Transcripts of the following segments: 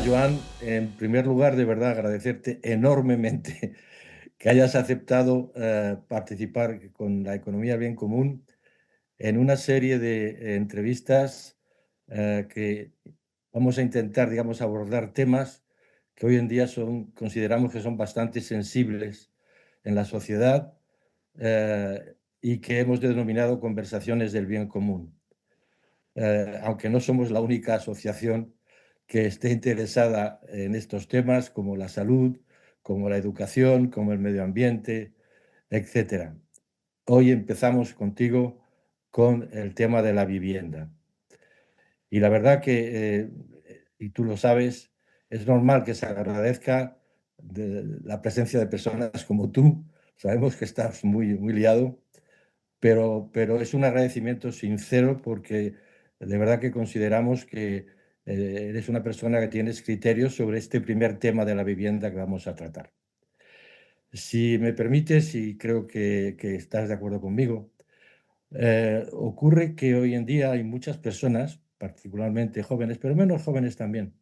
Joan, en primer lugar, de verdad agradecerte enormemente que hayas aceptado participar con la economía del bien común en una serie de entrevistas que vamos a intentar, digamos, abordar temas que hoy en día consideramos que son bastante sensibles en la sociedad y que hemos denominado conversaciones del bien común. Aunque no somos la única asociación que esté interesada en estos temas, como la salud, como la educación, como el medio ambiente, etcétera. Hoy empezamos contigo con el tema de la vivienda. Y la verdad que, y tú lo sabes, es normal que se agradezca la presencia de personas como tú. Sabemos que estás muy liado, pero es un agradecimiento sincero porque de verdad que consideramos que eres una persona que tienes criterios sobre este primer tema de la vivienda que vamos a tratar. Si me permites, y creo que estás de acuerdo conmigo, ocurre que hoy en día hay muchas personas, particularmente jóvenes, pero menos jóvenes también,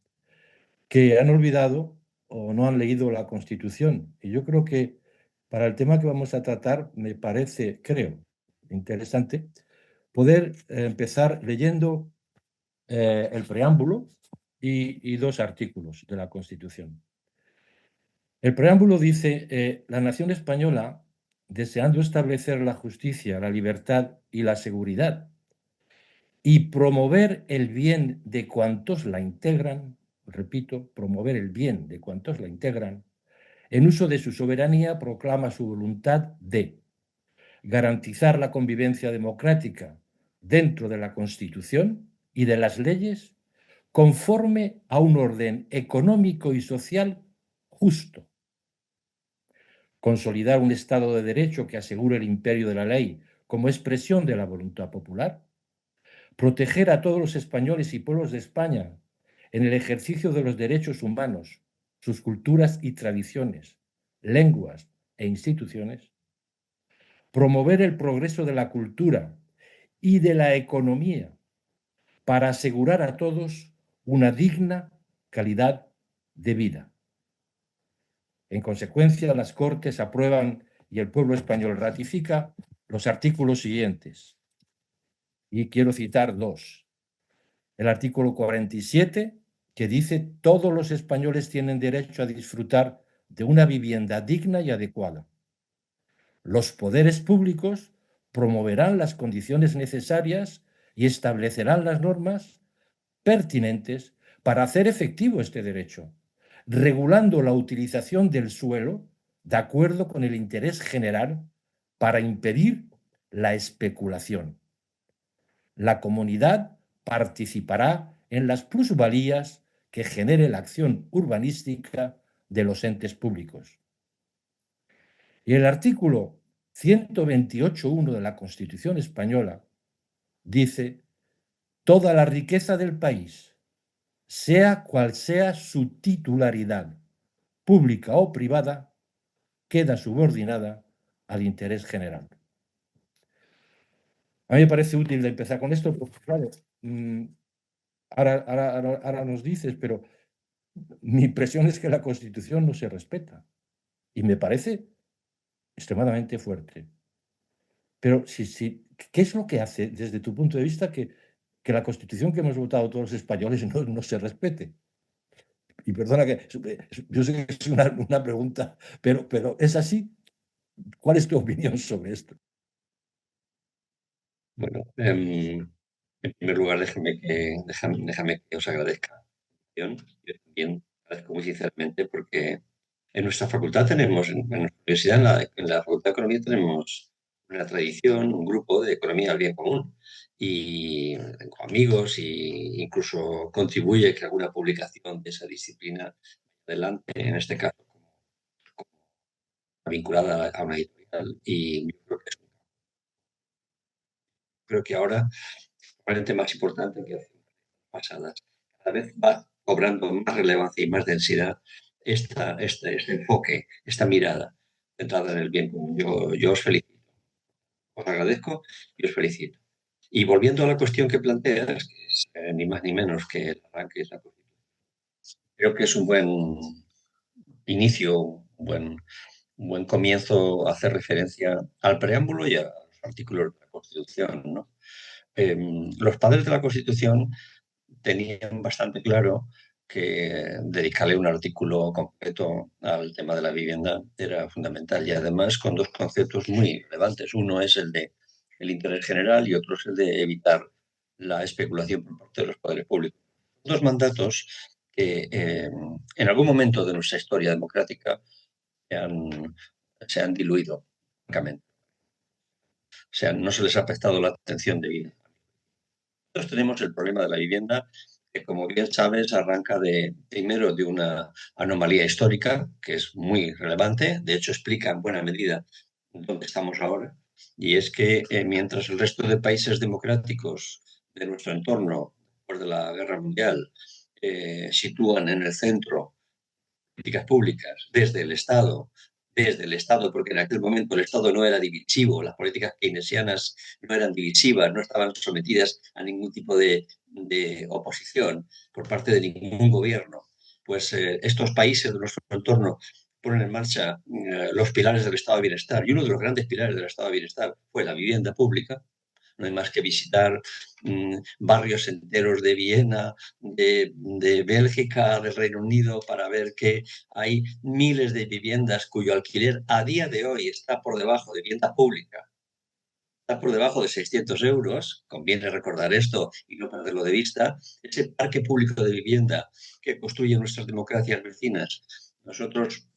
que han olvidado o no han leído la Constitución. Y yo creo que para el tema que vamos a tratar me parece, creo, interesante poder empezar leyendo el preámbulo y dos artículos de la Constitución. El preámbulo dice, la nación española, deseando establecer la justicia, la libertad y la seguridad y promover el bien de cuantos la integran, repito, promover el bien de cuantos la integran, en uso de su soberanía proclama su voluntad de garantizar la convivencia democrática dentro de la Constitución y de las leyes conforme a un orden económico y social justo, consolidar un Estado de Derecho que asegure el imperio de la ley como expresión de la voluntad popular, proteger a todos los españoles y pueblos de España en el ejercicio de los derechos humanos, sus culturas y tradiciones, lenguas e instituciones, promover el progreso de la cultura y de la economía para asegurar a todos una digna calidad de vida. En consecuencia, las Cortes aprueban y el pueblo español ratifica los artículos siguientes. Y quiero citar dos. El artículo 47, que dice: todos los españoles tienen derecho a disfrutar de una vivienda digna y adecuada. Los poderes públicos promoverán las condiciones necesarias y establecerán las normas pertinentes para hacer efectivo este derecho, regulando la utilización del suelo de acuerdo con el interés general para impedir la especulación. La comunidad participará en las plusvalías que genere la acción urbanística de los entes públicos. Y el artículo 128.1 de la Constitución española dice: toda la riqueza del país, sea cual sea su titularidad, pública o privada, queda subordinada al interés general. A mí me parece útil de empezar con esto, porque claro, ahora nos dices, pero mi impresión es que la Constitución no se respeta y me parece extremadamente fuerte. Pero ¿qué es lo que hace, desde tu punto de vista, que la Constitución que hemos votado todos los españoles no se respete? Y perdona que yo sé que es una pregunta, pero ¿es así? ¿Cuál es tu opinión sobre esto? Bueno, en primer lugar, déjame que os agradezca. Yo también agradezco muy sinceramente porque en nuestra facultad tenemos, en nuestra universidad, en la Facultad de Economía tenemos una tradición, un grupo de economía del bien común. Y tengo amigos e incluso contribuye que alguna publicación de esa disciplina adelante, en este caso, como vinculada a una editorial. Y yo creo que ahora probablemente más importante que hace pasadas. Cada vez va cobrando más relevancia y más densidad este enfoque, esta mirada centrada en el bien común. Yo os felicito, os agradezco y os felicito. Y volviendo a la cuestión que planteas, que es ni más ni menos que el arranque de la Constitución, Creo que es un buen inicio, un buen comienzo hacer referencia al preámbulo y a los artículos de la Constitución, ¿no? Los padres de la Constitución tenían bastante claro que dedicarle un artículo completo al tema de la vivienda era fundamental y además con dos conceptos muy relevantes. Uno es el de el interés general y otro es el de evitar la especulación por parte de los poderes públicos. Dos mandatos que en algún momento de nuestra historia democrática se han, se han diluido, francamente. O sea, no se les ha prestado la atención debida. Nosotros tenemos el problema de la vivienda, que como bien sabes, arranca primero de una anomalía histórica, que es muy relevante, de hecho explica en buena medida dónde estamos ahora, y es que mientras el resto de países democráticos de nuestro entorno, después de la Guerra Mundial, sitúan en el centro políticas públicas desde el Estado, porque en aquel momento el Estado no era divisivo, las políticas keynesianas no eran divisivas, no estaban sometidas a ningún tipo de oposición por parte de ningún gobierno. Pues estos países de nuestro entorno ponen en marcha los pilares del Estado de Bienestar. Y uno de los grandes pilares del Estado de Bienestar fue la vivienda pública. No hay más que visitar barrios enteros de Viena, de Bélgica, del Reino Unido, para ver que hay miles de viviendas cuyo alquiler a día de hoy está por debajo de vivienda pública, está por debajo de 600 euros. Conviene recordar esto y no perderlo de vista. Ese parque público de vivienda que construyen nuestras democracias vecinas. Nosotros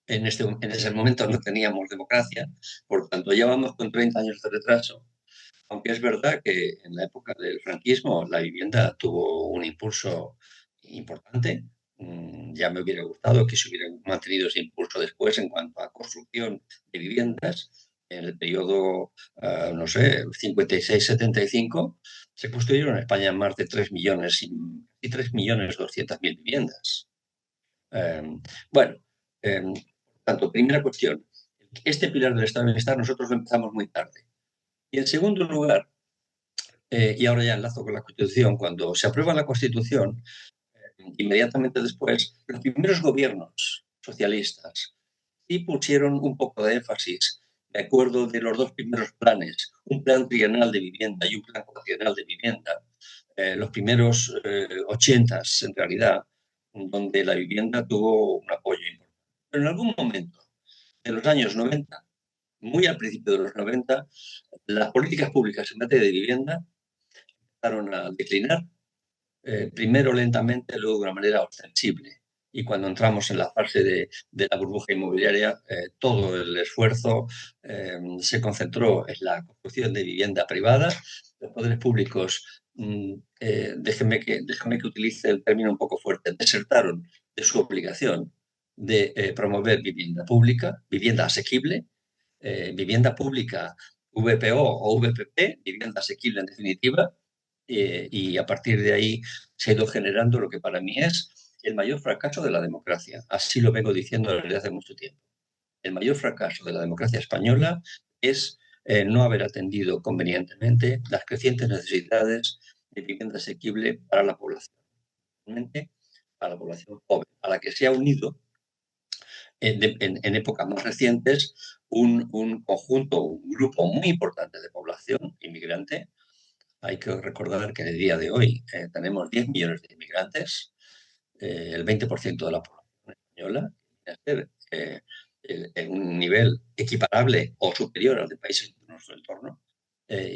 en ese momento no teníamos democracia, por tanto ya vamos con 30 años de retraso. Aunque es verdad que en la época del franquismo la vivienda tuvo un impulso importante. Ya me hubiera gustado que se hubiera mantenido ese impulso después en cuanto a construcción de viviendas. En el periodo, no sé, 56-75, se construyeron en España más de 3 millones y 3.200.000 viviendas. Eh, bueno, tanto, primera cuestión. Este pilar del Estado de Bienestar nosotros lo empezamos muy tarde. Y en segundo lugar, y ahora ya enlazo con la Constitución, cuando se aprueba la Constitución, inmediatamente después, los primeros gobiernos socialistas sí pusieron un poco de énfasis, de acuerdo de los dos primeros planes, un plan trienal de vivienda y un plan cuatrienal de vivienda, los primeros 80 en realidad, donde la vivienda tuvo un apoyo importante. Pero en algún momento de los años 90, muy al principio de los 90, las políticas públicas en materia de vivienda empezaron a declinar, primero lentamente, luego de una manera ostensible. Y cuando entramos en la fase de la burbuja inmobiliaria, todo el esfuerzo se concentró en la construcción de vivienda privada. Los poderes públicos, déjenme que utilice el término un poco fuerte, desertaron de su obligación de promover vivienda pública, vivienda asequible, vivienda pública VPO o VPP, vivienda asequible en definitiva, y a partir de ahí se ha ido generando lo que para mí es el mayor fracaso de la democracia. Así lo vengo diciendo desde hace mucho tiempo. El mayor fracaso de la democracia española es no haber atendido convenientemente las crecientes necesidades de vivienda asequible para la población, para la población joven, a la que se ha unido en épocas más recientes un conjunto, un grupo muy importante de población inmigrante. Hay que recordar que en el día de hoy tenemos 10 millones de inmigrantes, el 20% de la población española, en un nivel equiparable o superior al de países de nuestro entorno,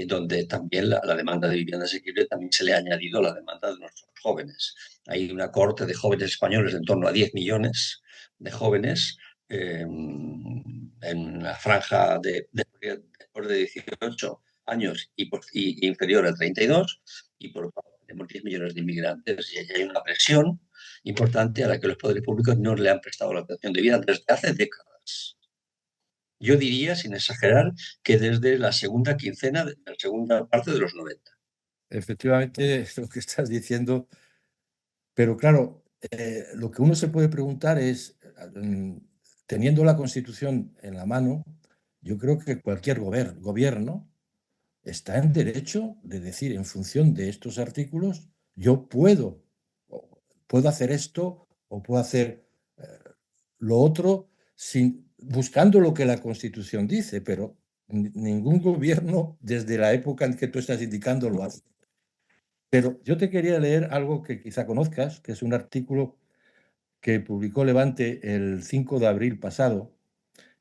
donde también la demanda de vivienda asequible también se le ha añadido a la demanda de nuestros jóvenes. Hay una cohorte de jóvenes españoles de en torno a 10 millones de jóvenes en la franja después de 18 años y inferior a 32, y por otro lado tenemos 10 millones de inmigrantes y hay una presión importante a la que los poderes públicos no le han prestado la atención debida desde hace décadas. Yo diría, sin exagerar, que desde la segunda quincena, de la segunda parte de los 90. Efectivamente, lo que estás diciendo, pero claro, lo que uno se puede preguntar es, teniendo la Constitución en la mano, yo creo que cualquier gobierno está en derecho de decir, en función de estos artículos, yo puedo hacer esto o puedo hacer lo otro buscando lo que la Constitución dice, pero ningún gobierno desde la época en que tú estás indicando lo hace. Pero yo te quería leer algo que quizá conozcas, que es un artículo que publicó Levante el 5 de abril pasado,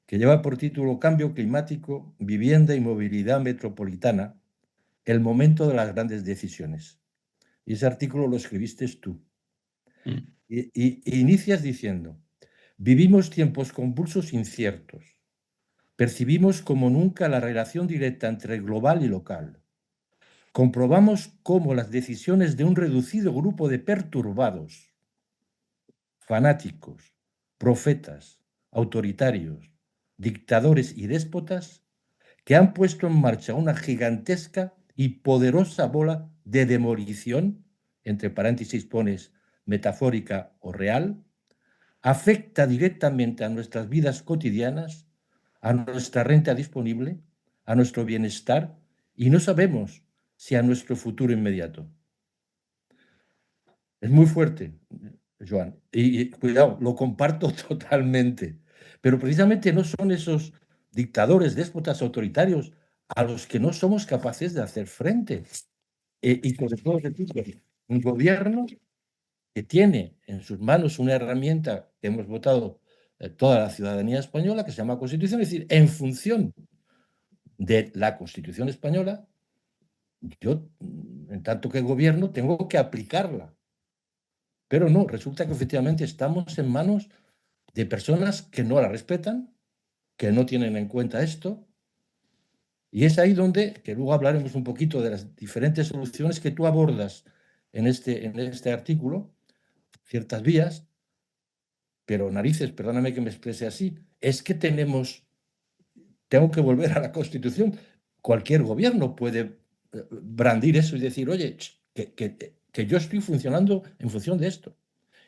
que lleva por título Cambio climático, vivienda y movilidad metropolitana, el momento de las grandes decisiones. Y ese artículo lo escribiste tú. Y inicias diciendo, vivimos tiempos convulsos inciertos. Percibimos como nunca la relación directa entre global y local. Comprobamos cómo las decisiones de un reducido grupo de perturbados, fanáticos, profetas, autoritarios, dictadores y déspotas, que han puesto en marcha una gigantesca y poderosa bola de demolición, entre paréntesis pones metafórica o real, afecta directamente a nuestras vidas cotidianas, a nuestra renta disponible, a nuestro bienestar y no sabemos si a nuestro futuro inmediato. Es muy fuerte, Joan. Y cuidado, lo comparto totalmente. Pero precisamente no son esos dictadores, déspotas, autoritarios a los que no somos capaces de hacer frente. Y sobre todo, repito, un gobierno que tiene en sus manos una herramienta que hemos votado toda la ciudadanía española, que se llama Constitución, es decir, en función de la Constitución española, yo, en tanto que gobierno, tengo que aplicarla. Pero no, resulta que efectivamente estamos en manos de personas que no la respetan, que no tienen en cuenta esto, y es ahí donde, que luego hablaremos un poquito de las diferentes soluciones que tú abordas en este artículo, ciertas vías, pero narices, perdóname que me exprese así, es que tengo que volver a la Constitución. Cualquier gobierno puede brandir eso y decir, oye, que yo estoy funcionando en función de esto.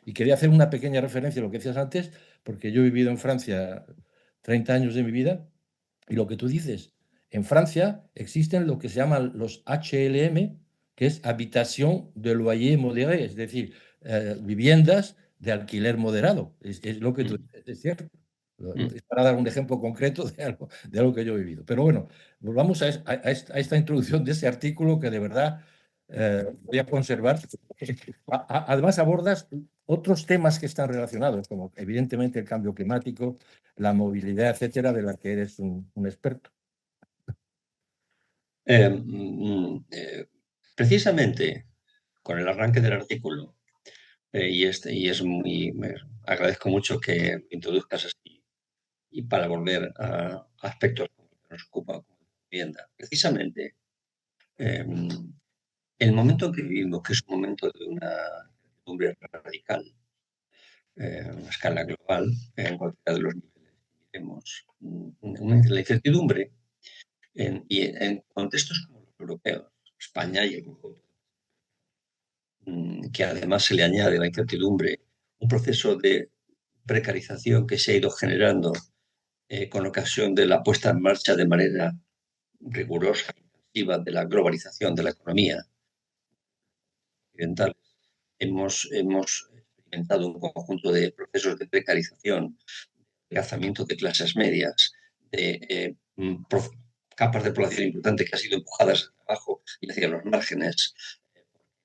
Y quería hacer una pequeña referencia a lo que decías antes, porque yo he vivido en Francia 30 años de mi vida, y lo que tú dices, en Francia existen lo que se llaman los HLM, que es Habitation de Loyer Modéré, es decir, viviendas de alquiler moderado. Es lo que tú dices, es cierto. Es para dar un ejemplo concreto de algo que yo he vivido. Pero bueno, volvamos a esta introducción de ese artículo que de verdad voy a conservar. Además, abordas otros temas que están relacionados, como evidentemente el cambio climático, la movilidad, etcétera, de la que eres un experto. Precisamente con el arranque del artículo, me agradezco mucho que introduzcas así, y para volver a aspectos que nos ocupan como vivienda. Precisamente, el momento en que vivimos, que es un momento de una incertidumbre radical, a una escala global, en cualquiera de los niveles que miremos, la incertidumbre y en contextos como los europeos, España y el conjunto, que además se le añade la incertidumbre, un proceso de precarización que se ha ido generando con ocasión de la puesta en marcha de manera rigurosa, intensiva, de la globalización de la economía occidental. Hemos experimentado un conjunto de procesos de precarización, de alzamiento de clases medias, de capas de población importante que han sido empujadas hacia abajo y hacia los márgenes,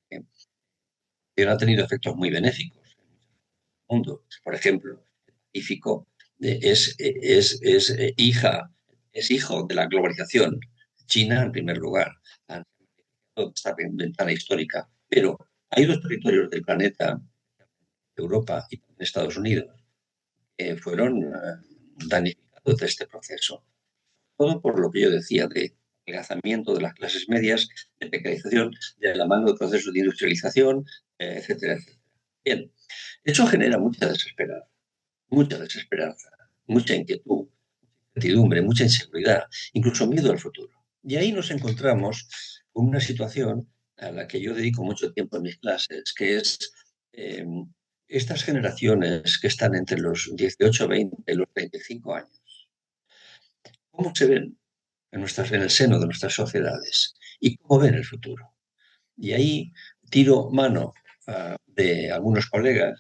que ha tenido efectos muy benéficos en el mundo. Por ejemplo, el Pacífico es hijo de la globalización. China, en primer lugar, esta ventana histórica, pero hay dos territorios del planeta, Europa y Estados Unidos, que fueron damnificados de este proceso. Todo por lo que yo decía de adelgazamiento de las clases medias, de precarización, de la mano del proceso de industrialización, etcétera, etcétera. Bien, eso genera mucha desesperanza, mucha inquietud, incertidumbre, mucha inseguridad, incluso miedo al futuro. Y ahí nos encontramos con una situación a la que yo dedico mucho tiempo en mis clases, que es estas generaciones que están entre los 18, 20 y los 35 años. ¿Cómo se ven en el seno de nuestras sociedades? ¿Y cómo ven el futuro? Y ahí tiro mano de algunos colegas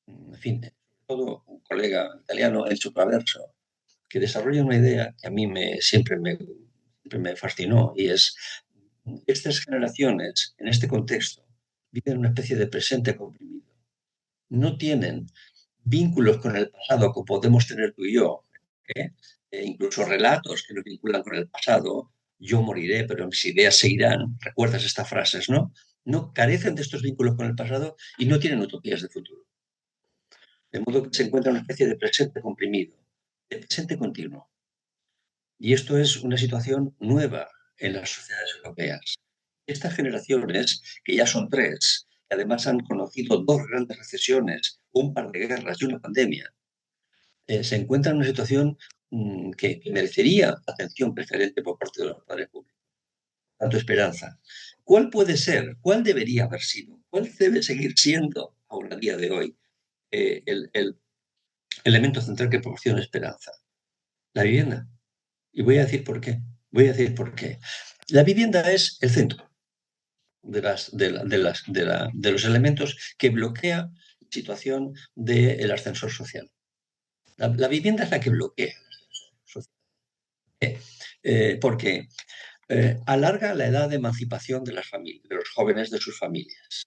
en fin, sobre todo un colega italiano, Enzo Traverso, que desarrolla una idea que a mí siempre me fascinó, y es estas generaciones, en este contexto, viven una especie de presente comprimido. No tienen vínculos con el pasado como podemos tener tú y yo, ¿eh? Incluso relatos que nos vinculan con el pasado. Yo moriré, pero mis ideas seguirán. ¿Recuerdas estas frases, no? No carecen de estos vínculos con el pasado y no tienen utopías de futuro. De modo que se encuentra una especie de presente comprimido, de presente continuo. Y esto es una situación nueva en las sociedades europeas. Estas generaciones, que ya son tres, que además han conocido dos grandes recesiones, un par de guerras y una pandemia, se encuentran en una situación que merecería atención preferente por parte de los padres públicos. Tanto esperanza. ¿Cuál puede ser? ¿Cuál debería haber sido? ¿Cuál debe seguir siendo, aún a día de hoy, el elemento central que proporciona esperanza? La vivienda. Y voy a decir por qué. Voy a decir por qué. La vivienda es el centro de los elementos que bloquea la situación del ascensor social. La vivienda es la que bloquea el ascensor social. Porque alarga la edad de emancipación de las familias, de los jóvenes de sus familias.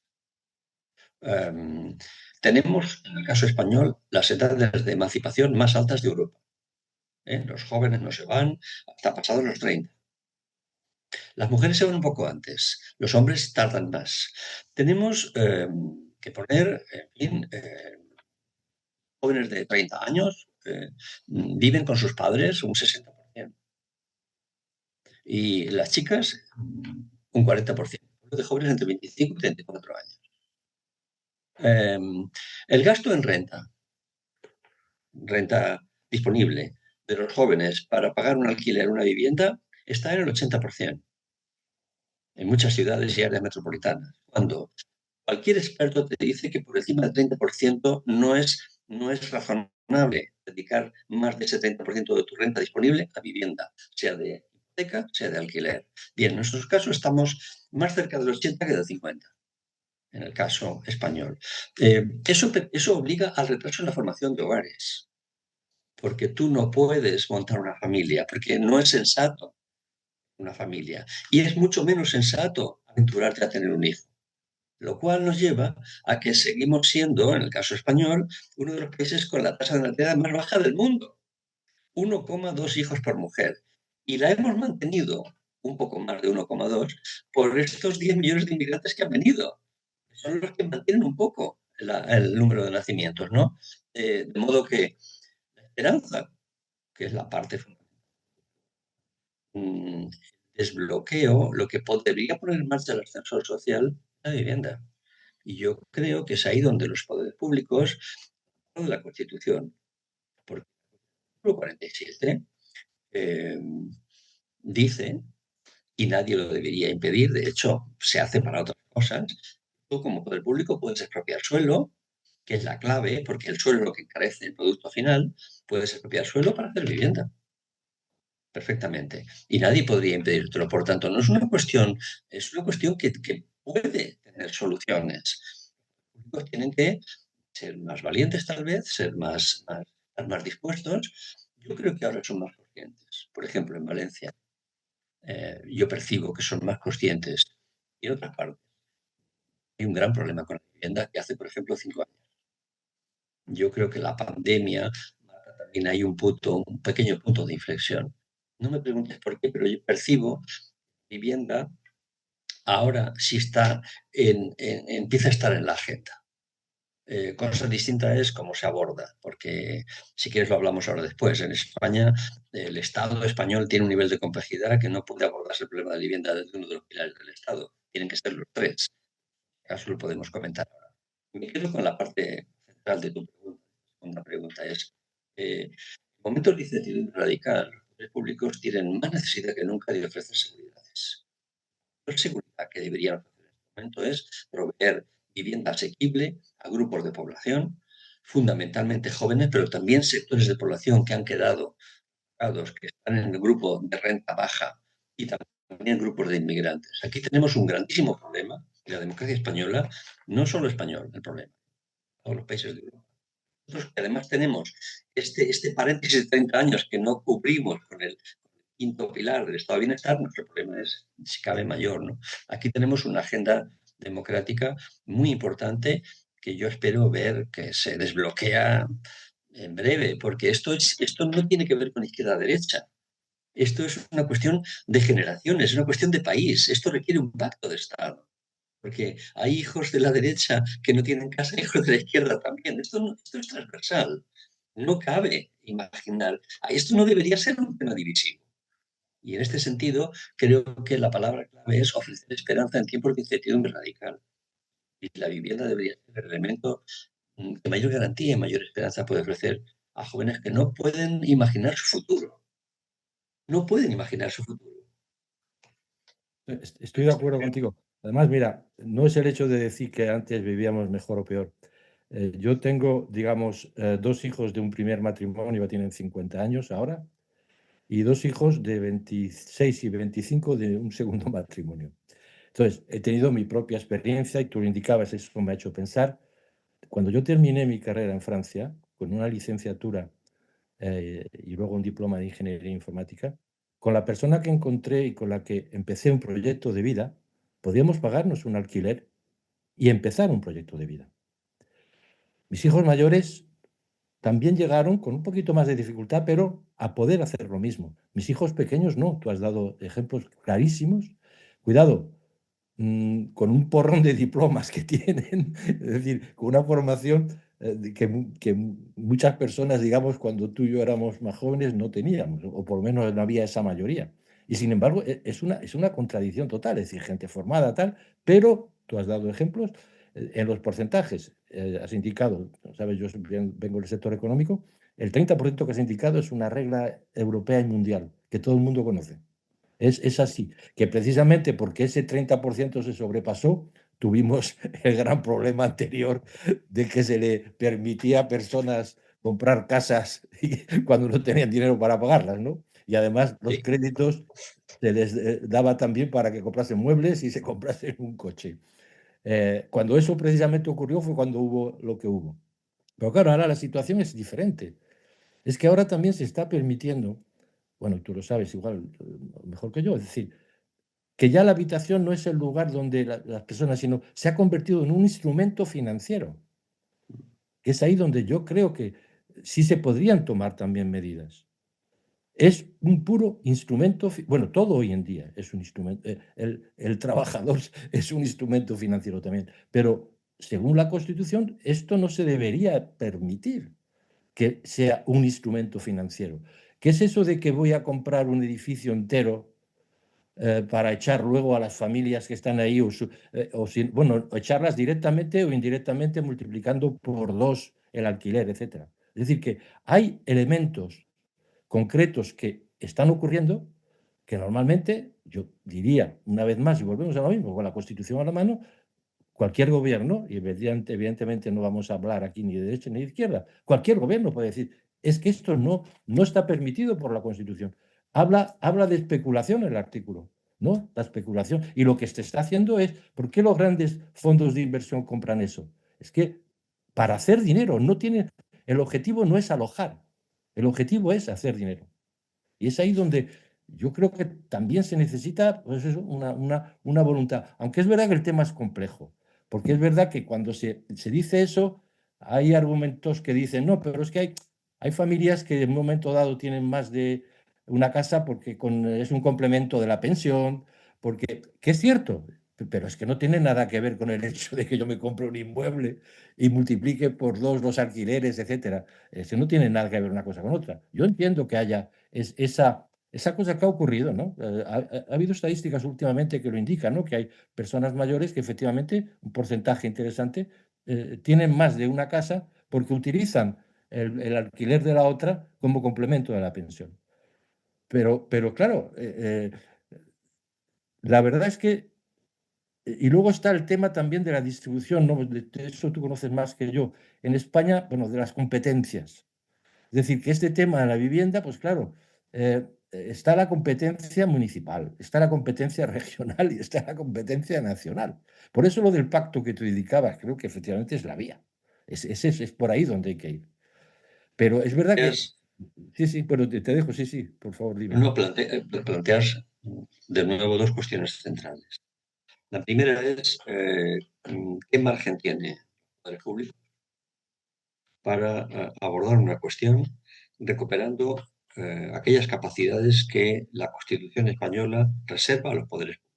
Tenemos, en el caso español, las edades de emancipación más altas de Europa. Los jóvenes no se van hasta pasados los 30. Las mujeres se van un poco antes, los hombres tardan más. Tenemos que poner, en fin, jóvenes de 30 años viven con sus padres un 60%. Y las chicas un 40%. De jóvenes entre 25 y 34 años. El gasto en renta disponible de los jóvenes para pagar un alquiler, una vivienda, está en el 80% en muchas ciudades y áreas metropolitanas. Cuando cualquier experto te dice que por encima del 30% no es razonable dedicar más del 70% de tu renta disponible a vivienda, sea de hipoteca, sea de alquiler. Bien, en nuestros casos estamos más cerca del 80 que del 50, en el caso español. Eso obliga al retraso en la formación de hogares, porque tú no puedes montar una familia, porque no es sensato una familia, y es mucho menos sensato aventurarte a tener un hijo. Lo cual nos lleva a que seguimos siendo, en el caso español, uno de los países con la tasa de natalidad más baja del mundo, 1,2 hijos por mujer. Y la hemos mantenido un poco más de 1,2 por estos 10 millones de inmigrantes que han venido. Son los que mantienen un poco el número de nacimientos, ¿no? De modo que la esperanza, que es la parte fundamental, desbloqueo, lo que podría poner en marcha el ascensor social, la vivienda. Y yo creo que es ahí donde los poderes públicos, de la Constitución, porque el artículo 47 dice, y nadie lo debería impedir, de hecho, se hace para otras cosas, tú como poder público puedes expropiar suelo, que es la clave, porque el suelo es lo que encarece el producto final, puedes expropiar suelo para hacer vivienda. Perfectamente. Y nadie podría impedírtelo. Por tanto, no es una cuestión, es una cuestión que puede tener soluciones. Los públicos tienen que ser más valientes, tal vez, estar más dispuestos. Yo creo que ahora son más conscientes. Por ejemplo, en Valencia, yo percibo que son más conscientes. Y en otras partes, hay un gran problema con la vivienda que hace, por ejemplo, 5 años. Yo creo que la pandemia marca también hay un pequeño punto de inflexión. No me preguntes por qué, pero yo percibo vivienda ahora sí empieza a estar en la agenda. Cosa distinta es cómo se aborda, porque si quieres lo hablamos ahora después. En España, el Estado español tiene un nivel de complejidad que no puede abordarse el problema de vivienda desde uno de los pilares del Estado. Tienen que ser los tres. Acaso lo podemos comentar ahora. Me quedo con la parte central de tu pregunta. La segunda pregunta es, en momentos de incertidumbre radical, los poderes públicos tienen más necesidad que nunca de ofrecer seguridades. La seguridad que deberían ofrecer en este momento es proveer vivienda asequible a grupos de población, fundamentalmente jóvenes, pero también sectores de población que han quedado, que están en el grupo de renta baja y también grupos de inmigrantes. Aquí tenemos un grandísimo problema y la democracia española no solo español el problema, todos los países de Europa. nosotros que además tenemos este paréntesis de 30 años que no cubrimos con el quinto pilar del estado de bienestar, nuestro problema es, si cabe, mayor, ¿no? Aquí tenemos una agenda democrática muy importante que yo espero ver que se desbloquea en breve, porque esto no tiene que ver con izquierda-derecha. Esto es una cuestión de generaciones, es una cuestión de país. Esto requiere un pacto de Estado. Porque hay hijos de la derecha que no tienen casa, hijos de la izquierda también. Esto es transversal. No cabe imaginar. Esto no debería ser un tema divisivo. Y en este sentido, creo que la palabra clave es ofrecer esperanza en tiempos de incertidumbre radical. Y la vivienda debería ser el elemento que mayor garantía y mayor esperanza puede ofrecer a jóvenes que no pueden imaginar su futuro. No pueden imaginar su futuro. Estoy de acuerdo contigo. Además, mira, no es el hecho de decir que antes vivíamos mejor o peor. Yo tengo, digamos, dos hijos de un primer matrimonio, tienen 50 años ahora, y dos hijos de 26 y 25 de un segundo matrimonio. Entonces, he tenido mi propia experiencia y tú lo indicabas, eso me ha hecho pensar. Cuando yo terminé mi carrera en Francia, con una licenciatura y luego un diploma de ingeniería informática, con la persona que encontré y con la que empecé un proyecto de vida, podíamos pagarnos un alquiler y empezar un proyecto de vida. Mis hijos mayores también llegaron con un poquito más de dificultad, pero a poder hacer lo mismo. Mis hijos pequeños no, tú has dado ejemplos clarísimos. Cuidado, con un porrón de diplomas que tienen, es decir, con una formación que muchas personas, digamos, cuando tú y yo éramos más jóvenes no teníamos, o por lo menos no había esa mayoría. Y sin embargo, es una contradicción total, es decir, gente formada, tal, pero tú has dado ejemplos en los porcentajes. Has indicado, sabes, yo vengo del sector económico, el 30% que has indicado es una regla europea y mundial que todo el mundo conoce. Es así, que precisamente porque ese 30% se sobrepasó, tuvimos el gran problema anterior de que se le permitía a personas comprar casas cuando no tenían dinero para pagarlas, ¿no? Y además los Sí, créditos se les daba también para que comprasen muebles y se comprasen un coche. Cuando eso precisamente ocurrió fue cuando hubo lo que hubo. Pero claro, ahora la situación es diferente. Es que ahora también se está permitiendo, bueno, tú lo sabes igual, mejor que yo, es decir, que ya la habitación no es el lugar donde las personas, sino se ha convertido en un instrumento financiero, que es ahí donde yo creo que sí se podrían tomar también medidas. Es un puro instrumento, bueno, todo hoy en día es un instrumento, el trabajador es un instrumento financiero también, pero según la Constitución esto no se debería permitir que sea un instrumento financiero. ¿Qué es eso de que voy a comprar un edificio entero para echar luego a las familias que están ahí, bueno, echarlas directamente o indirectamente multiplicando por dos el alquiler, etcétera? Es decir, que hay elementos concretos que están ocurriendo que normalmente, yo diría, una vez más, y volvemos a lo mismo, con la Constitución a la mano, cualquier gobierno, y evidentemente no vamos a hablar aquí ni de derecha ni de izquierda, cualquier gobierno puede decir, es que esto no está permitido por la Constitución. Habla de especulación el artículo, ¿no? La especulación. Y lo que se está haciendo es, ¿por qué los grandes fondos de inversión compran eso? Es que para hacer dinero, el objetivo no es alojar, el objetivo es hacer dinero. Y es ahí donde yo creo que también se necesita pues eso, una voluntad. Aunque es verdad que el tema es complejo, porque es verdad que cuando se dice eso, hay argumentos que dicen, no, pero es que hay familias que en un momento dado tienen más de una casa porque es un complemento de la pensión, porque, que es cierto, pero es que no tiene nada que ver con el hecho de que yo me compre un inmueble y multiplique por dos los alquileres, etcétera. Es que no tiene nada que ver una cosa con otra. Yo entiendo que haya esa cosa que ha ocurrido, ¿no? Ha habido estadísticas últimamente que lo indican, ¿no? Que hay personas mayores que efectivamente, un porcentaje interesante, tienen más de una casa porque utilizan el alquiler de la otra como complemento de la pensión. Pero claro, la verdad es que, y luego está el tema también de la distribución, ¿no? De eso tú conoces más que yo. En España, bueno, de las competencias. Es decir, que este tema de la vivienda, pues claro, está la competencia municipal, está la competencia regional y está la competencia nacional. Por eso lo del pacto que tú indicabas, creo que efectivamente es la vía. Es por ahí donde hay que ir. Pero es verdad que, Es, sí, sí, bueno, te dejo, sí, sí, por favor, dime. no planteas de nuevo dos cuestiones centrales. La primera es qué margen tiene el poder público para abordar una cuestión recuperando aquellas capacidades que la Constitución española reserva a los poderes públicos.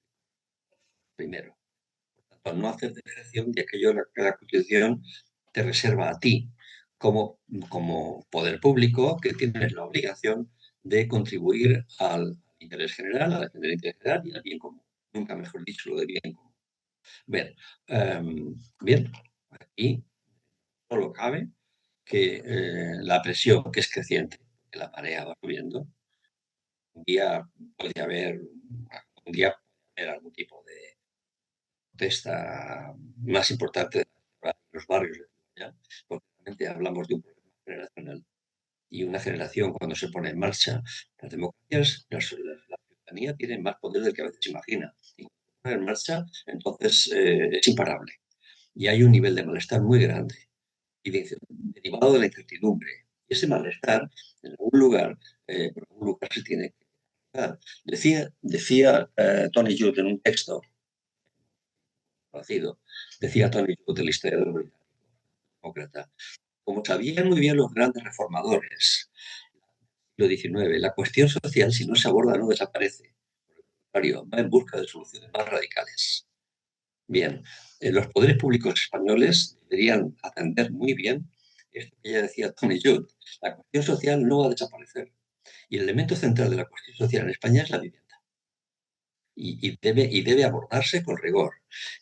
Primero, no hacer dejación de aquello que la Constitución te reserva a ti como poder público que tienes la obligación de contribuir al interés general, al interés general y al bien común. Nunca mejor dicho lo de bien común. Bien, bien, aquí solo cabe que la presión, que es creciente, que la marea va subiendo, un día puede haber, un día puede haber algún tipo de protesta más importante de los barrios de España, porque realmente hablamos de un problema generacional. Y una generación, cuando se pone en marcha las democracias, la ciudadanía tiene más poder del que a veces se imagina. Y cuando se pone en marcha, entonces es imparable. Y hay un nivel de malestar muy grande y derivado de la incertidumbre. Y ese malestar, por algún lugar se tiene que dar. Decía Tony Judd en un texto conocido, decía Tony Judd, el historiador británico, demócrata, como sabían muy bien los grandes reformadores del siglo XIX, la cuestión social, si no se aborda, no desaparece. Por el contrario, va en busca de soluciones más radicales. Bien, los poderes públicos españoles deberían atender muy bien esto que ya decía Tony Judd. La cuestión social no va a desaparecer. Y el elemento central de la cuestión social en España es la vivienda. Y debe abordarse con rigor.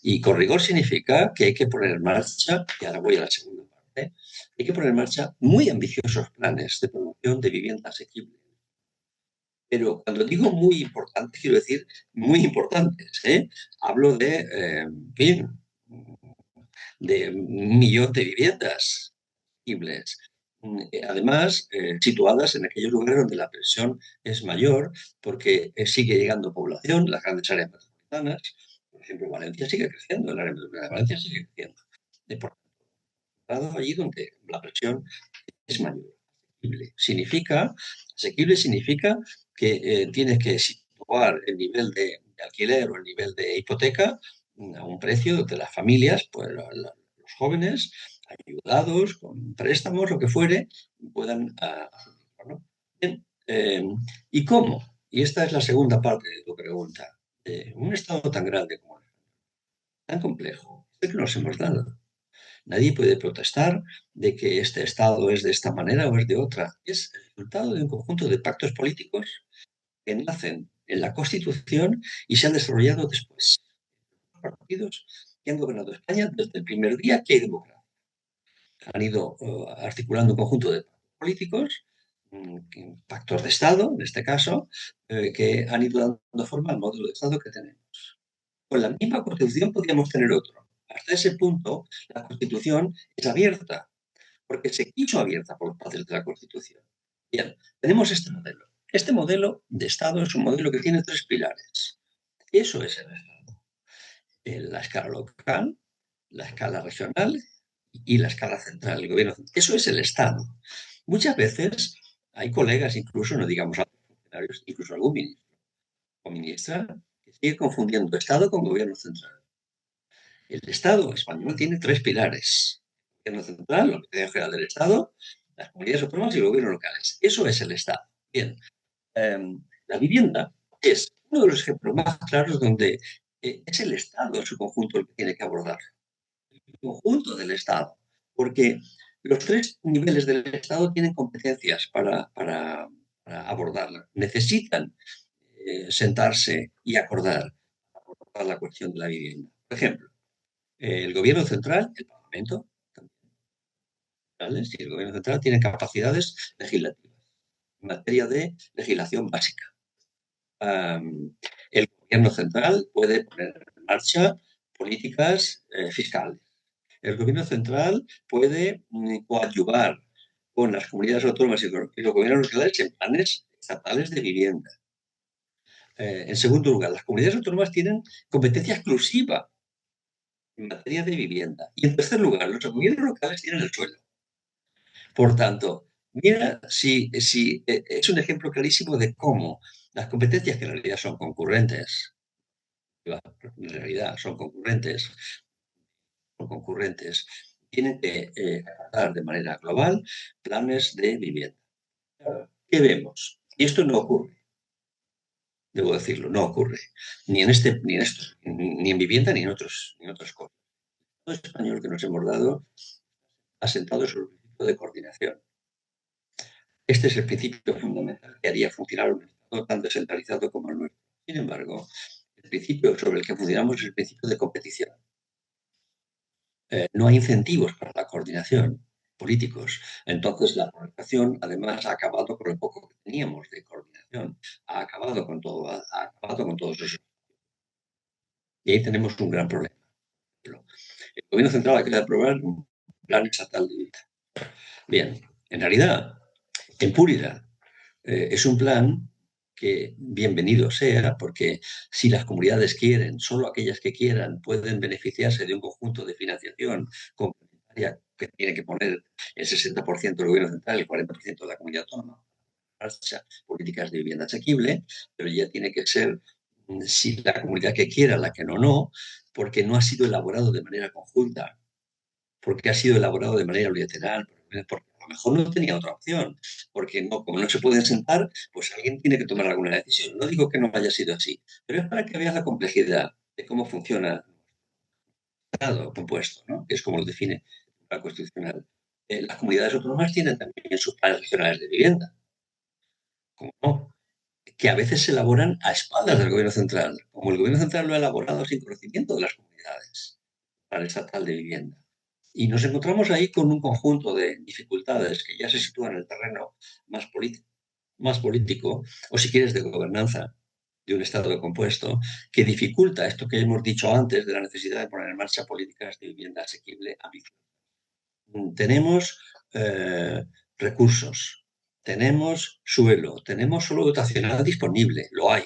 Y con rigor significa que hay que poner en marcha, y ahora voy a la segunda parte, hay que poner en marcha muy ambiciosos planes de promoción de vivienda asequible. Pero cuando digo muy importantes, quiero decir muy importantes. Hablo en fin, de 1 millón de viviendas asequibles. Además, situadas en aquellos lugares donde la presión es mayor, porque sigue llegando población, las grandes áreas metropolitanas. Por ejemplo, Valencia sigue creciendo, el área metropolitana de Valencia sigue creciendo. Por tanto, allí donde la presión es mayor. Asequible significa que tienes que situar el nivel de alquiler o el nivel de hipoteca a un precio donde las familias, pues los jóvenes, ayudados con préstamos, lo que fuere, puedan ¿no? Bien, ¿y cómo? Y esta es la segunda parte de tu pregunta. Un Estado tan grande como el, tan complejo, es que nos hemos dado. Nadie puede protestar de que este Estado es de esta manera o es de otra. Es el resultado de un conjunto de pactos políticos que nacen en la Constitución y se han desarrollado después. Los partidos que han gobernado España desde el primer día que hay democracia. Han ido articulando un conjunto de pactos políticos, pactos de Estado, en este caso, que han ido dando forma al modelo de Estado que tenemos. Con la misma Constitución podríamos tener otro. Hasta ese punto, la Constitución es abierta, porque se quiso abierta por los padres de la Constitución. Bien, tenemos este modelo. Este modelo de Estado es un modelo que tiene 3 pilares. Eso es el Estado. La escala local, la escala regional y la escala central, el gobierno. Eso es el Estado. Muchas veces hay colegas, incluso, no digamos a funcionarios, incluso algún ministro o ministra, que sigue confundiendo Estado con gobierno central. El Estado español tiene 3 pilares. El gobierno central, la Organización General del Estado, las comunidades autónomas y los gobiernos locales. Eso es el Estado. Bien, la vivienda es uno de los ejemplos más claros donde es el Estado en su conjunto el que tiene que abordar. El conjunto del Estado. Porque los 3 niveles del Estado tienen competencias para abordarla. Necesitan sentarse y abordar la cuestión de la vivienda. Por ejemplo, el gobierno central, el Parlamento, ¿vale? Si el gobierno central tiene capacidades legislativas en materia de legislación básica. El gobierno central puede poner en marcha políticas fiscales. El gobierno central puede coadyuvar con las comunidades autónomas y los gobiernos locales en planes estatales de vivienda. En segundo lugar, las comunidades autónomas tienen competencia exclusiva en materia de vivienda. Y en tercer lugar, los gobiernos locales tienen el suelo. Por tanto, Mira, es un ejemplo clarísimo de cómo las competencias que en realidad son concurrentes, en realidad son concurrentes, tienen que tratar de manera global planes de vivienda. ¿Qué vemos? Y esto no ocurre, debo decirlo, no ocurre, ni en vivienda ni en otras cosas. El Estado español que nos hemos dado asentado sobre el principio de coordinación. Este es el principio fundamental que haría funcionar un Estado tan descentralizado como el nuestro. Sin embargo, el principio sobre el que funcionamos es el principio de competición. No hay incentivos para la coordinación políticos. Entonces, la coordinación, además, ha acabado con lo poco que teníamos de coordinación. Ha acabado con todo, ha acabado con todos esos. Y ahí tenemos un gran problema. El gobierno central acaba de aprobar un plan estatal de vivienda. Bien, en realidad, en Púrida, es un plan que bienvenido sea, porque si las comunidades quieren, solo aquellas que quieran pueden beneficiarse de un conjunto de financiación complementaria que tiene que poner el 60% del gobierno central, el 40% de la comunidad autónoma, políticas de vivienda asequible, pero ya tiene que ser si la comunidad que quiera, la que no, porque no ha sido elaborado de manera conjunta, porque ha sido elaborado de manera unilateral, porque a lo mejor no tenía otra opción, porque no, como no se pueden sentar, pues alguien tiene que tomar alguna decisión. No digo que no haya sido así, pero es para que veas la complejidad de cómo funciona el Estado compuesto, ¿no? Que es como lo define la Constitucional. Las comunidades autónomas tienen también sus planes regionales de vivienda, como no, que a veces se elaboran a espaldas del gobierno central, como el gobierno central lo ha elaborado sin conocimiento de las comunidades, plan estatal de vivienda. Y nos encontramos ahí con un conjunto de dificultades que ya se sitúan en el terreno más político, o si quieres, de gobernanza de un Estado compuesto, que dificulta esto que hemos dicho antes de la necesidad de poner en marcha políticas de vivienda asequible ambiciosas. Tenemos recursos, tenemos suelo dotacional disponible, lo hay.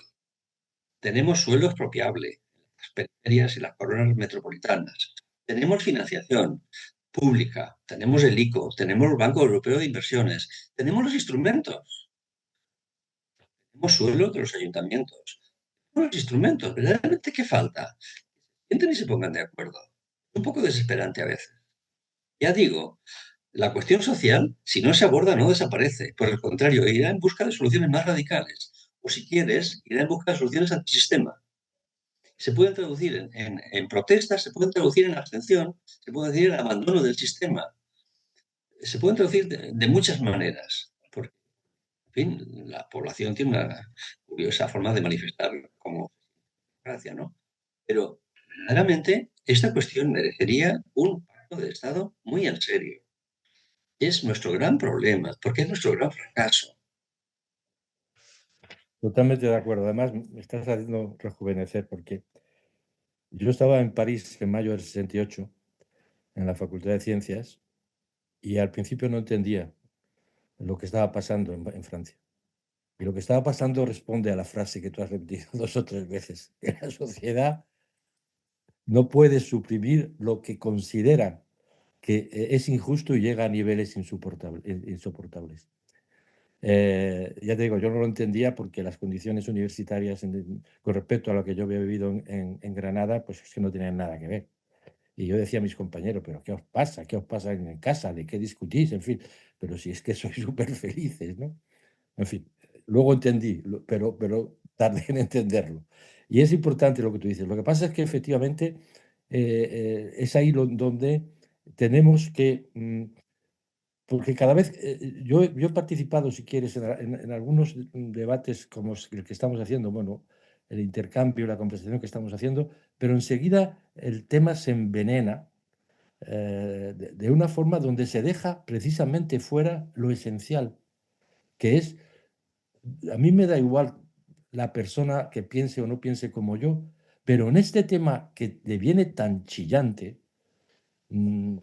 Tenemos suelo expropiable, las periferias y las coronas metropolitanas. Tenemos financiación pública, tenemos el ICO, tenemos el Banco Europeo de Inversiones, tenemos los instrumentos, tenemos suelo de los ayuntamientos, tenemos los instrumentos. ¿Verdaderamente qué falta? Entren y se pongan de acuerdo. Es un poco desesperante a veces. Ya digo, la cuestión social, si no se aborda, no desaparece. Por el contrario, irá en busca de soluciones más radicales. O si quieres, irá en busca de soluciones antisistema. Se pueden traducir en protestas, se pueden traducir en abstención, se puede decir en abandono del sistema. Se pueden traducir de muchas maneras. Porque, en fin, la población tiene una curiosa forma de manifestar como democracia, ¿no? Pero, verdaderamente, esta cuestión merecería un pacto de Estado muy en serio. Es nuestro gran problema, porque es nuestro gran fracaso. Totalmente de acuerdo. Además, me estás haciendo rejuvenecer porque yo estaba en París en mayo del 68, en la Facultad de Ciencias, y al principio no entendía lo que estaba pasando en Francia. Y lo que estaba pasando responde a la frase que tú has repetido 2 o 3 veces, que la sociedad no puede suprimir lo que considera que es injusto y llega a niveles insoportables. Ya te digo, yo no lo entendía porque las condiciones universitarias con respecto a lo que yo había vivido en Granada, pues es que no tenían nada que ver. Y yo decía a mis compañeros, pero ¿qué os pasa? ¿Qué os pasa en casa? ¿De qué discutís? En fin, pero si es que sois súper felices, ¿no? En fin, luego entendí, pero tardé en entenderlo. Y es importante lo que tú dices. Lo que pasa es que efectivamente es ahí donde tenemos que, porque cada vez, yo he participado, si quieres, en algunos debates como el que estamos haciendo, bueno, el intercambio, la conversación que estamos haciendo, pero enseguida el tema se envenena de una forma donde se deja precisamente fuera lo esencial, que es a mí me da igual la persona que piense o no piense como yo, pero en este tema que deviene tan chillante, mm,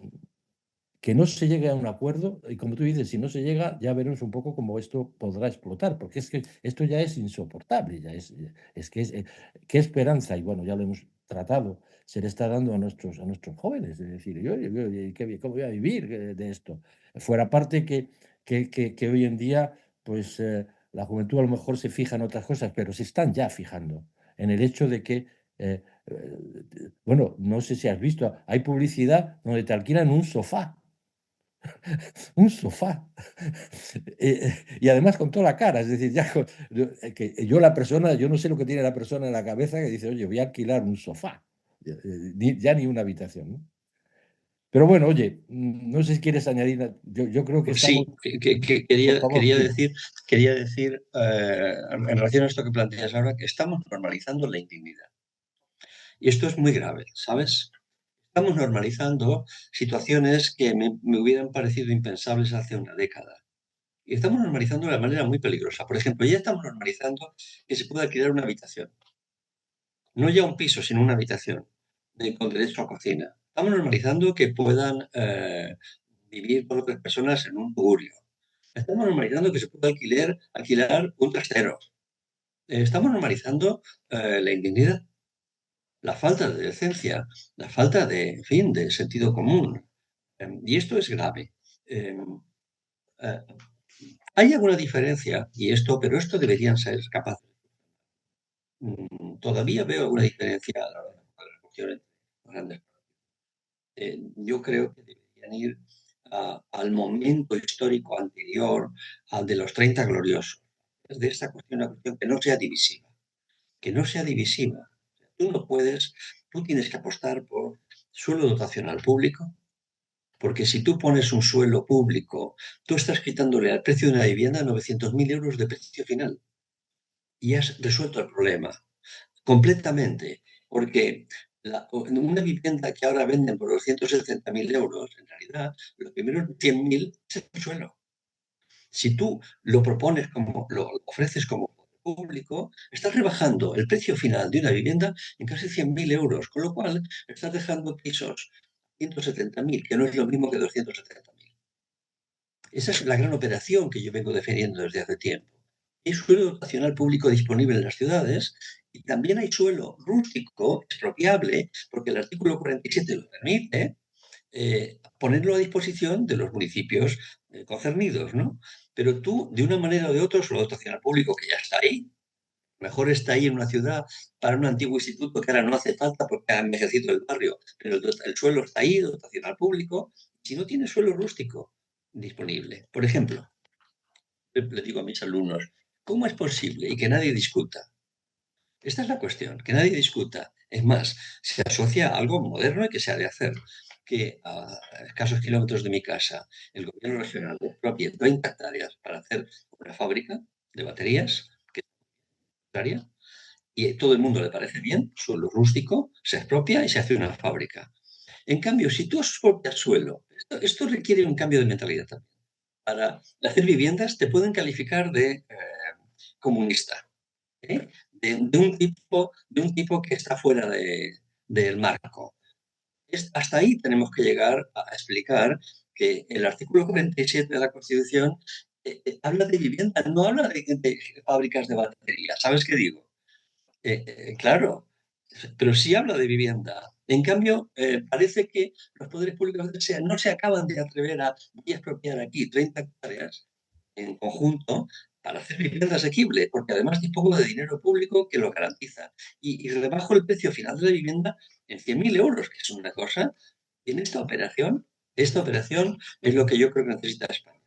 que no se llegue a un acuerdo, y como tú dices, si no se llega, ya veremos un poco cómo esto podrá explotar, porque es que esto ya es insoportable, es que es, qué esperanza, y bueno, ya lo hemos tratado, se le está dando a nuestros jóvenes, es decir, ¿cómo voy a vivir de esto? Fuera parte que que hoy en día, pues la juventud a lo mejor se fija en otras cosas, pero se están ya fijando en el hecho de que, bueno, no sé si has visto, hay publicidad donde te alquilan un sofá, y además con toda la cara, es decir, ya la persona, yo no sé lo que tiene la persona en la cabeza que dice, oye, voy a alquilar un sofá, ya ni una habitación, ¿no? Pero bueno, oye, no sé si quieres añadir, yo creo que Pues estamos, sí, por favor, dime. quería decir en relación a esto que planteas ahora, que estamos normalizando la indignidad. Y esto es muy grave, ¿sabes? Estamos normalizando situaciones que me hubieran parecido impensables hace una década. Y estamos normalizando de una manera muy peligrosa. Por ejemplo, ya estamos normalizando que se puede alquilar una habitación. No ya un piso, sino una habitación con derecho a cocina. Estamos normalizando que puedan vivir con otras personas en un tugurio. Estamos normalizando que se pueda alquilar un trastero. Estamos normalizando la indignidad, la falta de decencia, la falta de, en fin, de sentido común. Y esto es grave. Eh, eh, Hay alguna diferencia, pero esto deberían ser capaces. Todavía veo alguna diferencia a la hora de la relación entre los grandes. Yo creo que deberían ir al momento histórico anterior al de los 30 gloriosos. Es de esta cuestión una cuestión que no sea divisiva, que no sea divisiva. Tú no puedes, tú tienes que apostar por suelo dotacional público, porque si tú pones un suelo público, tú estás quitándole al precio de una vivienda 900.000 euros de precio final y has resuelto el problema completamente, porque una vivienda que ahora venden por 270.000 euros, en realidad, los primeros 100.000 es el suelo. Si tú lo propones lo ofreces como público, estás rebajando el precio final de una vivienda en casi 100.000 euros, con lo cual estás dejando pisos 170.000, que no es lo mismo que 270.000. Esa es la gran operación que yo vengo defendiendo desde hace tiempo. Hay suelo dotacional público disponible en las ciudades y también hay suelo rústico, expropiable, porque el artículo 47 lo permite, ponerlo a disposición de los municipios concernidos, ¿no? Pero tú, de una manera o de otra, suelo dotacional público que ya está ahí, mejor está ahí en una ciudad para un antiguo instituto que ahora no hace falta porque ha envejecido el barrio, pero el suelo está ahí, dotacional público, si no tiene suelo rústico disponible. Por ejemplo, le digo a mis alumnos, ¿cómo es posible y que nadie discuta? Esta es la cuestión, que nadie discuta. Es más, se asocia a algo moderno y que se ha de hacer, que a escasos kilómetros de mi casa, el gobierno regional expropie 20 hectáreas para hacer una fábrica de baterías, que es necesaria, y a todo el mundo le parece bien, suelo rústico, se expropia y se hace una fábrica. En cambio, si tú expropias suelo, esto requiere un cambio de mentalidad también. Para hacer viviendas te pueden calificar de comunista, ¿eh? De un tipo que está fuera del marco. Hasta ahí tenemos que llegar a explicar que el artículo 47 de la Constitución habla de vivienda, no habla de fábricas de baterías. ¿Sabes qué digo? Claro, pero sí habla de vivienda. En cambio, parece que los poderes públicos no se acaban de atrever a expropiar aquí 30 hectáreas en conjunto para hacer vivienda asequible, porque además dispongo de dinero público que lo garantiza. Y rebajo el precio final de la vivienda en 100.000 euros, que es una cosa. Y en esta operación es lo que yo creo que necesita España.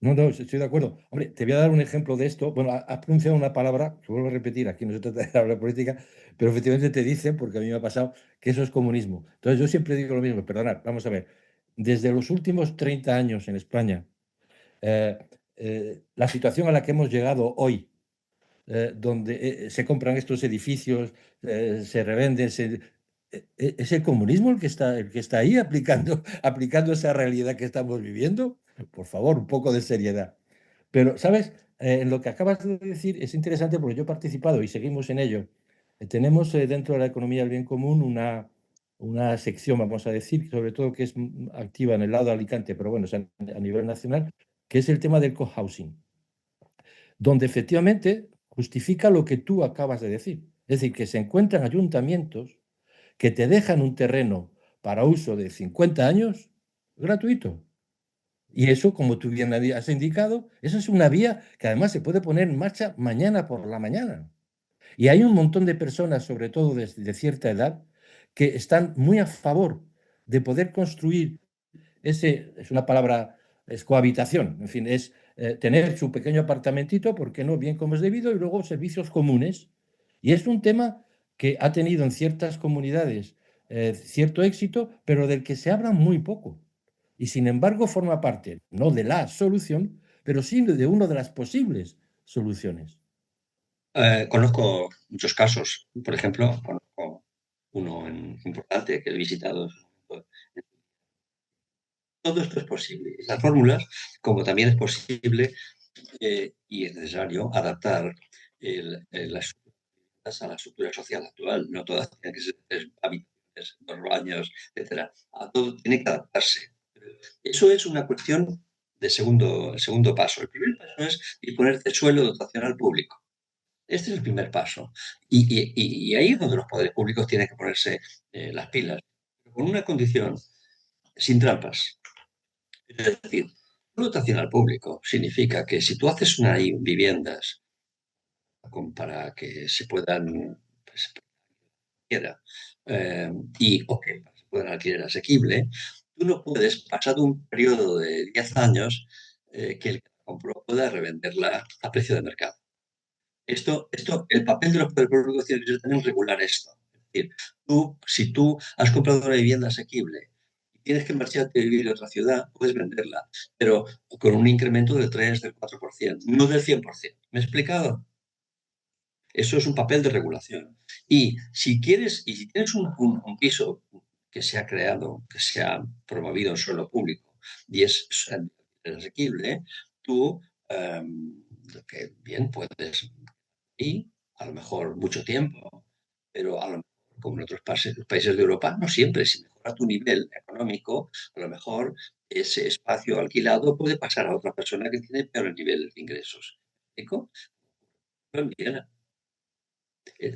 No, no, estoy de acuerdo. Hombre, te voy a dar un ejemplo de esto. Bueno, has pronunciado una palabra, que vuelvo a repetir, aquí no se trata de hablar política, pero efectivamente te dicen, porque a mí me ha pasado, que eso es comunismo. Entonces yo siempre digo lo mismo, perdonad, vamos a ver. Desde los últimos 30 años en España, eh, la situación a la que hemos llegado hoy, donde se compran estos edificios, se revenden, ¿es el comunismo el que está ahí aplicando, aplicando esa realidad que estamos viviendo? Por favor, un poco de seriedad. Pero, ¿sabes? En lo que acabas de decir es interesante porque yo he participado y seguimos en ello. Tenemos dentro de la economía del bien común una sección, vamos a decir, sobre todo que es activa en el lado de Alicante, pero bueno, es a nivel nacional, que es el tema del cohousing, donde efectivamente justifica lo que tú acabas de decir. Es decir, que se encuentran ayuntamientos que te dejan un terreno para uso de 50 años gratuito. Y eso, como tú bien has indicado, eso es una vía que además se puede poner en marcha mañana por la mañana. Y hay un montón de personas, sobre todo de cierta edad, que están muy a favor de poder construir es una palabra, es cohabitación, en fin, es tener su pequeño apartamentito, ¿porque no? Bien como es debido, y luego servicios comunes. Y es un tema que ha tenido en ciertas comunidades cierto éxito, pero del que se habla muy poco. Y sin embargo forma parte, no de la solución, pero sí de una de las posibles soluciones. Conozco muchos casos. Por ejemplo, conozco uno importante que he visitado. Todo esto es posible. Esas fórmulas, como también es posible y es necesario adaptar las estructuras a la estructura social actual. No todas tienen que ser tres habitaciones, dos baños, etcétera. A todo tiene que adaptarse. Eso es una cuestión de segundo paso. El primer paso es disponer de suelo dotacional público. Este es el primer paso. Y ahí es donde los poderes públicos tienen que ponerse las pilas. Con una condición, sin trampas. Es decir, dotación al público significa que si tú haces una viviendas para que se puedan, pues, quiera, o que se puedan alquiler asequible, tú no puedes, pasado un periodo de 10 años, que el que la compró pueda revenderla a precio de mercado. El papel de los poderes públicos tiene que ser también regular esto. Es decir, si tú has comprado una vivienda asequible y tienes que marcharte a vivir a otra ciudad, puedes venderla, pero con un incremento del 3, del 4%, no del 100%. ¿Me he explicado? Eso es un papel de regulación. Y si tienes un piso que se ha creado, que se ha promovido en suelo público y es asequible, tú, que bien puedes y a lo mejor mucho tiempo, pero a lo mejor, como en otros países de Europa, no siempre. Si mejora tu nivel económico, a lo mejor ese espacio alquilado puede pasar a otra persona que tiene peores niveles de ingresos. ¿Explico?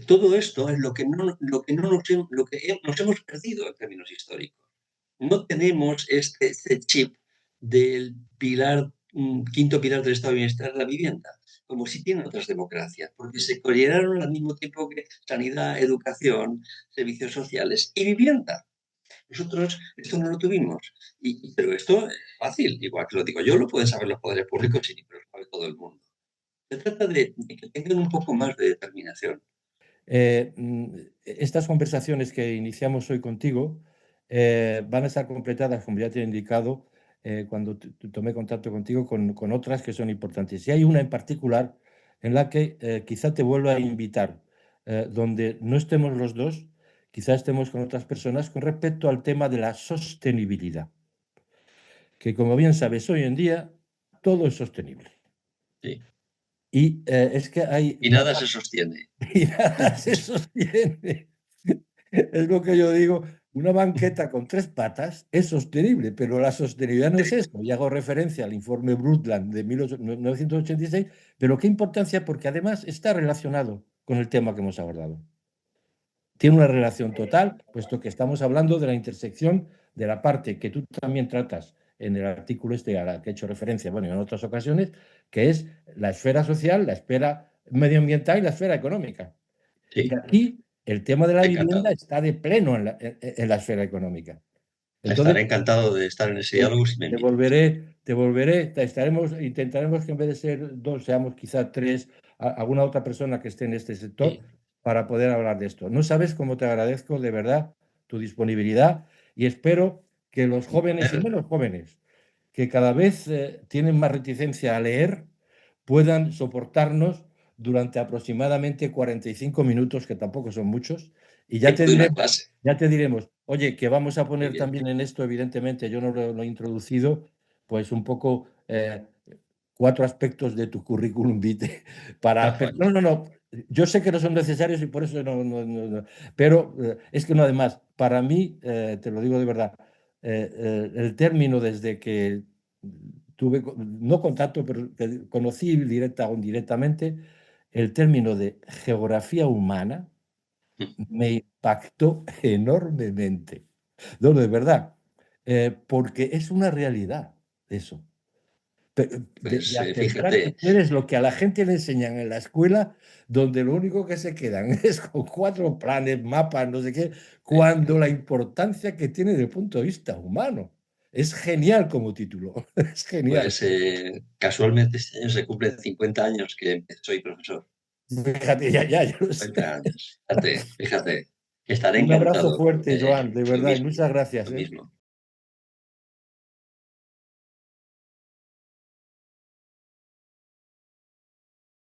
Todo esto es lo que nos hemos perdido en términos históricos. No tenemos este chip del quinto pilar del Estado de Bienestar, la vivienda, como si tienen otras democracias, porque se crearon al mismo tiempo que sanidad, educación, servicios sociales y vivienda. Nosotros esto no lo tuvimos. Pero esto es fácil, igual que lo digo yo, lo pueden saber los poderes públicos, sí, pero lo sabe todo el mundo. Se trata de que tengan un poco más de determinación. Estas conversaciones que iniciamos hoy contigo van a estar completadas, como ya te he indicado, cuando tomé contacto contigo con otras que son importantes. Y hay una en particular en la que quizá te vuelva a invitar, donde no estemos los dos, quizá estemos con otras personas con respecto al tema de la sostenibilidad, que como bien sabes, hoy en día todo es sostenible. Sí. Y es que hay Y nada se sostiene. y nada se sostiene. Es lo que yo digo, una banqueta con tres patas es sostenible, pero la sostenibilidad no es eso. Y hago referencia al informe Brundtland de 1986, pero qué importancia porque además está relacionado con el tema que hemos abordado. Tiene una relación total, puesto que estamos hablando de la intersección de la parte que tú también tratas en el artículo este a la que he hecho referencia, bueno, y en otras ocasiones, que es la esfera social, la esfera medioambiental y la esfera económica. Y Sí, aquí el tema de la vivienda encantado. está de pleno en la esfera económica. Entonces, Estaré encantado de estar en ese diálogo si me invitas. intentaremos que en vez de ser dos, seamos quizá tres, alguna otra persona que esté en este sector Sí, para poder hablar de esto. No sabes cómo te agradezco de verdad tu disponibilidad y espero que los jóvenes y menos jóvenes, que cada vez tienen más reticencia a leer, puedan soportarnos durante aproximadamente 45 minutos, que tampoco son muchos, y tiempo de una clase. ya te diremos, oye, que vamos a Muy poner bien. también en esto, evidentemente, yo no lo he introducido, pues un poco cuatro aspectos de tu currículum vitae para... Ah, bueno. No, no, no, yo sé que no son necesarios y por eso no. Pero es que no, además, para mí, te lo digo de verdad, el término desde que tuve, no contacto, pero que conocí directa o indirectamente, el término de geografía humana me impactó enormemente. No, de verdad, porque es una realidad eso. de aceptar que fíjate, tú eres lo que a la gente le enseñan en la escuela, donde lo único que se quedan es con 4 planes, mapas, no sé qué, cuando la importancia que tiene desde el punto de vista humano. Es genial como título, es genial. pues casualmente este año se cumplen 50 años que soy profesor. Fíjate, ya lo 50 sé. años. Fíjate, fíjate. Estaré Un abrazo encantado. fuerte, Joan, de Lo verdad, y mismo, muchas gracias, lo ¿eh? mismo.